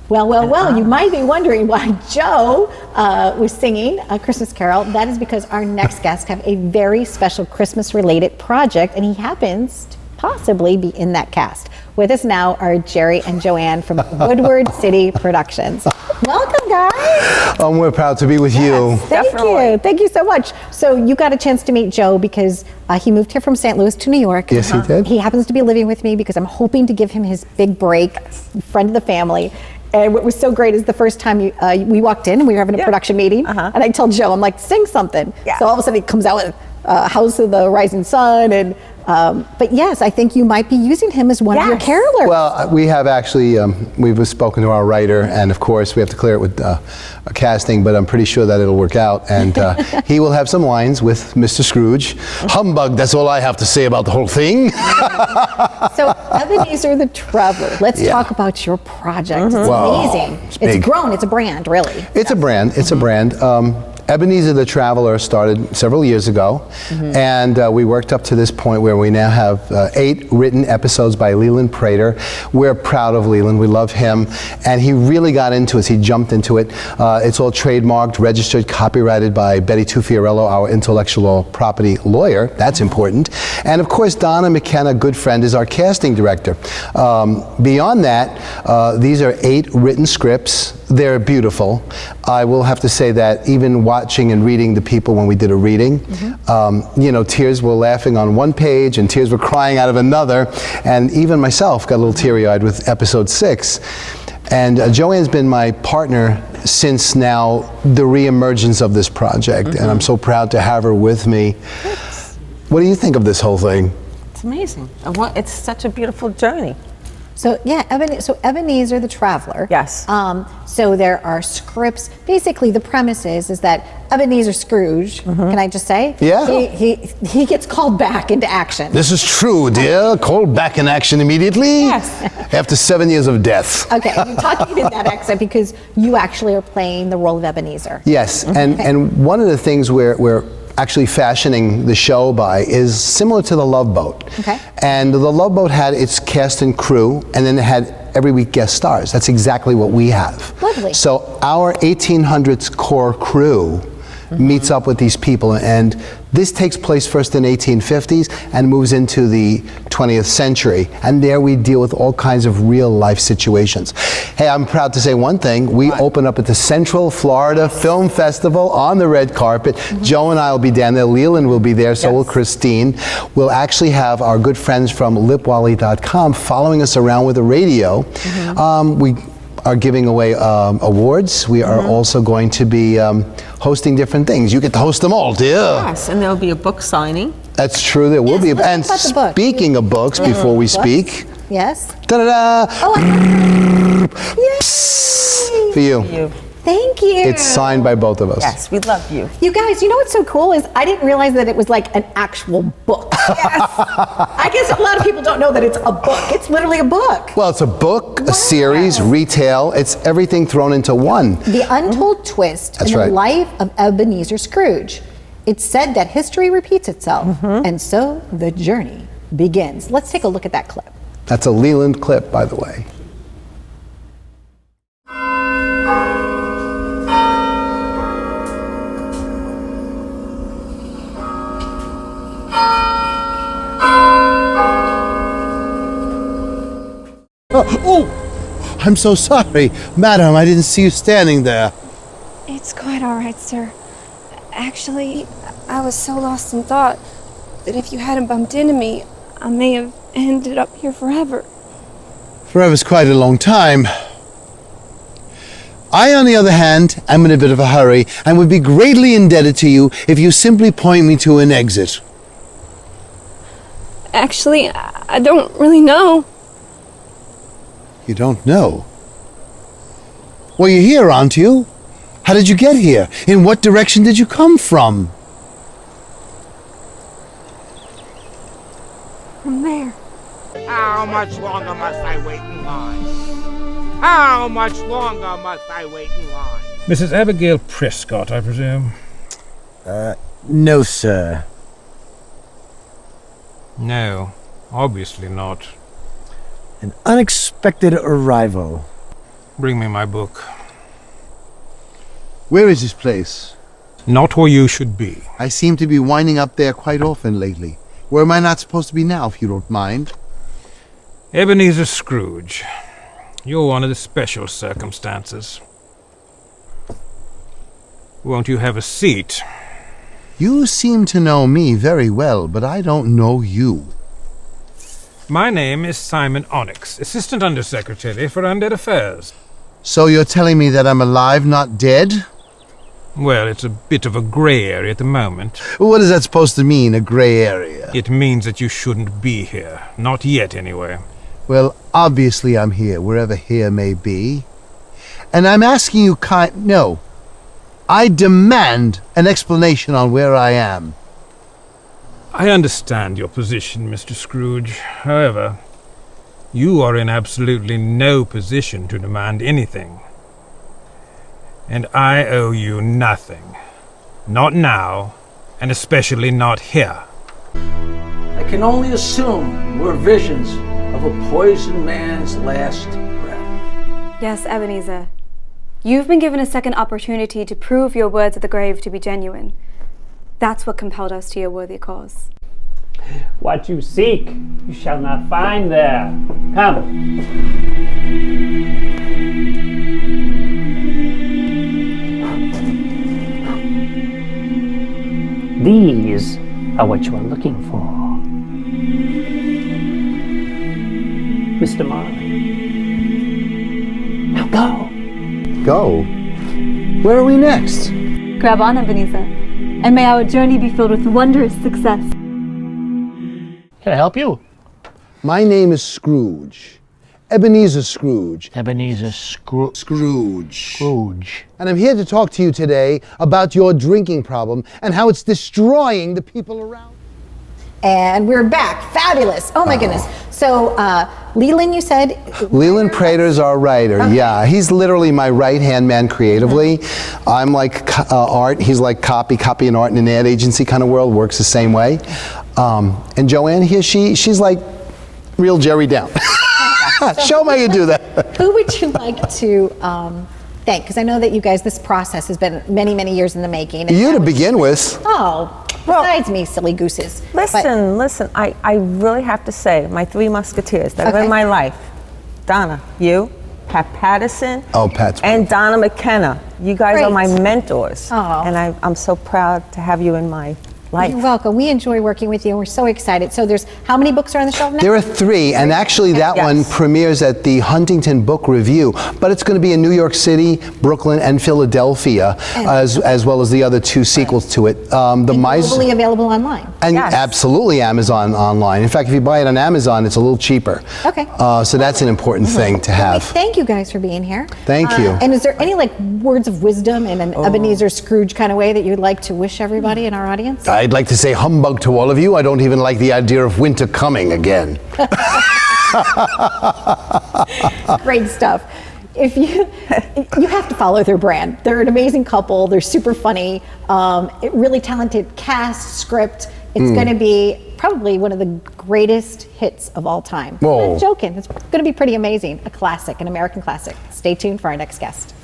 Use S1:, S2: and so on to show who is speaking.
S1: Well, you might be wondering why Joe was singing a Christmas carol. That is because our next guest have a very special Christmas-related project, and he happens to possibly be in that cast. With us now are Jerry and Joann from Woodward City Productions. Welcome, guys.
S2: We're proud to be with you.
S1: Thank you so much. So you got a chance to meet Joe because he moved here from St. Louis to New York.
S2: Yes, he did.
S1: He happens to be living with me because I'm hoping to give him his big break, friend of the family. And what was so great is the first time we walked in and we were having a production meeting, and I tell Joe, I'm like, sing something. So all of a sudden he comes out with House of the Rising Sun, and but yes, I think you might be using him as one of your carolers.
S2: Well, we have actually, we've spoken to our writer, and of course we have to clear it with casting, but I'm pretty sure that it'll work out, and he will have some lines with Mr. Scrooge. Humbug, that's all I have to say about the whole thing.
S1: So Ebenezer the Traveler, let's talk about your project. It's amazing. It's grown, it's a brand, really.
S2: It's a brand, it's a brand. Ebenezer the Traveler started several years ago, and we worked up to this point where we now have 8 written episodes by Leland Prater. We're proud of Leland, we love him, and he really got into it, he jumped into it. It's all trademarked, registered, copyrighted by Betty Tufiorello, our intellectual property lawyer, that's important. And of course, Donna McKenna, good friend, is our casting director. Beyond that, these are 8 written scripts. They're beautiful. I will have to say that even watching and reading the people when we did a reading, you know, tears were laughing on one page and tears were crying out of another, and even myself got a little teary-eyed with episode 6. And Joann's been my partner since now the re-emergence of this project, and I'm so proud to have her with me. What do you think of this whole thing?
S3: It's amazing. It's such a beautiful journey.
S1: So yeah, Ebenezer the Traveler.
S3: Yes.
S1: So there are scripts. Basically, the premise is that Ebenezer Scrooge, can I just say?
S2: Yeah.
S1: He gets called back into action.
S2: This is true, dear. Called back in action immediately.
S1: Yes.
S2: After 7 years of death.
S1: Okay, you're talking in that accent because you actually are playing the role of Ebenezer.
S2: Yes, and one of the things we're actually fashioning the show by is similar to The Love Boat. Okay. And The Love Boat had its cast and crew, and then it had every week guest stars. That's exactly what we have.
S1: Lovely.
S2: So our 1800s core crew meets up with these people, and this takes place first in 1850s and moves into the 20th century, and there we deal with all kinds of real life situations. Hey, I'm proud to say one thing. We open up at the Central Florida Film Festival on the red carpet. Joe and I will be down there. Leland will be there, so will Christine. We'll actually have our good friends from lipwally.com following us around with a radio. We are giving away awards. We are also going to be hosting different things. You get to host them all, dear.
S3: Yes, and there'll be a book signing.
S2: That's true, there will be. And speaking of books, before we speak.
S1: Yes.
S2: Da-da-da!
S1: Yes.
S2: For you.
S1: Thank you.
S2: It's signed by both of us.
S3: Yes, we love you.
S1: You guys, you know what's so cool is I didn't realize that it was like an actual book. Yes. I guess a lot of people don't know that it's a book. It's literally a book.
S2: Well, it's a book, a series, retail. It's everything thrown into one.
S1: The Untold Twist in the Life of Ebenezer Scrooge. It's said that history repeats itself, and so the journey begins. Let's take a look at that clip.
S2: That's a Leland clip, by the way. Oh, I'm so sorry. Madam, I didn't see you standing there.
S4: It's quite all right, sir. Actually, I was so lost in thought that if you hadn't bumped into me, I may have ended up here forever.
S2: Forever's quite a long time. I, on the other hand, am in a bit of a hurry and would be greatly indebted to you if you simply point me to an exit.
S4: Actually, I don't really know.
S2: You don't know? Well, you're here, aren't you? How did you get here? In what direction did you come from?
S4: From there.
S5: How much longer must I wait in line? How much longer must I wait in line?
S6: Mrs. Abigail Prescott, I presume?
S7: No, sir.
S6: No, obviously not.
S7: An unexpected arrival.
S6: Bring me my book.
S8: Where is this place?
S6: Not where you should be.
S8: I seem to be winding up there quite often lately. Where am I not supposed to be now, if you don't mind?
S6: Ebenezer Scrooge. You're one of the special circumstances. Won't you have a seat?
S8: You seem to know me very well, but I don't know you.
S6: My name is Simon Onyx, Assistant Undersecretary for Undead Affairs.
S8: So you're telling me that I'm alive, not dead?
S6: Well, it's a bit of a grey area at the moment.
S8: What is that supposed to mean, a grey area?
S6: It means that you shouldn't be here. Not yet, anyway.
S8: Well, obviously I'm here, wherever here may be. And I'm asking you No. I demand an explanation on where I am.
S6: I understand your position, Mr. Scrooge. However, you are in absolutely no position to demand anything. And I owe you nothing. Not now, and especially not here.
S9: I can only assume we're visions of a poisoned man's last breath.
S10: Yes, Ebenezer. You've been given a second opportunity to prove your words at the grave to be genuine. That's what compelled us to your worthy cause.
S11: What you seek, you shall not find there. Come. These are what you are looking for. Mr. Marley. Now go.
S2: Go? Where are we next?
S10: Grab on, Ebenezer, and may our journey be filled with wondrous success.
S11: Can I help you?
S2: My name is Scrooge. Ebenezer Scrooge.
S11: Ebenezer Scrooge.
S2: Scrooge. And I'm here to talk to you today about your drinking problem and how it's destroying the people around.
S1: And we're back. Fabulous. Oh my goodness. So, Leland, you said?
S2: Leland Prater's our writer. Okay. Yeah, he's literally my right-hand man creatively. I'm like art. He's like copy and art in an ad agency kind of world. Works the same way. And Joann here, she's like real Jerry Down. Show me how you do that.
S1: Who would you like to thank? Because I know that you guys, this process has been many, many years in the making. And
S2: you to begin with.
S1: Oh, besides me, silly gooses.
S3: Listen, I really have to say, my three musketeers that are in my life, Donna, you, Pat Patterson, and Donna McKenna. You guys are my mentors.
S1: Oh.
S3: And I'm so proud to have you in my life.
S1: You're welcome. We enjoy working with you, and we're so excited. So there's, how many books are on the shelf now?
S2: There are 3, and actually that one premieres at the Huntington Book Review, but it's going to be in New York City, Brooklyn, and Philadelphia, as well as the other 2 sequels to it.
S1: Globally available online.
S2: And absolutely Amazon online. In fact, if you buy it on Amazon, it's a little cheaper.
S1: Okay.
S2: So that's an important thing to have.
S1: Thank you guys for being here.
S2: Thank you.
S1: And is there any words of wisdom in an Ebenezer Scrooge kind of way that you'd like to wish everybody in our audience?
S2: I'd like to say humbug to all of you. I don't even like the idea of winter coming again.
S1: Great stuff. If you have to follow their brand. They're an amazing couple. They're super funny. Really talented cast, script. It's going to be probably one of the greatest hits of all time.
S2: Whoa.
S1: I'm not joking. It's going to be pretty amazing. A classic, an American classic. Stay tuned for our next guest.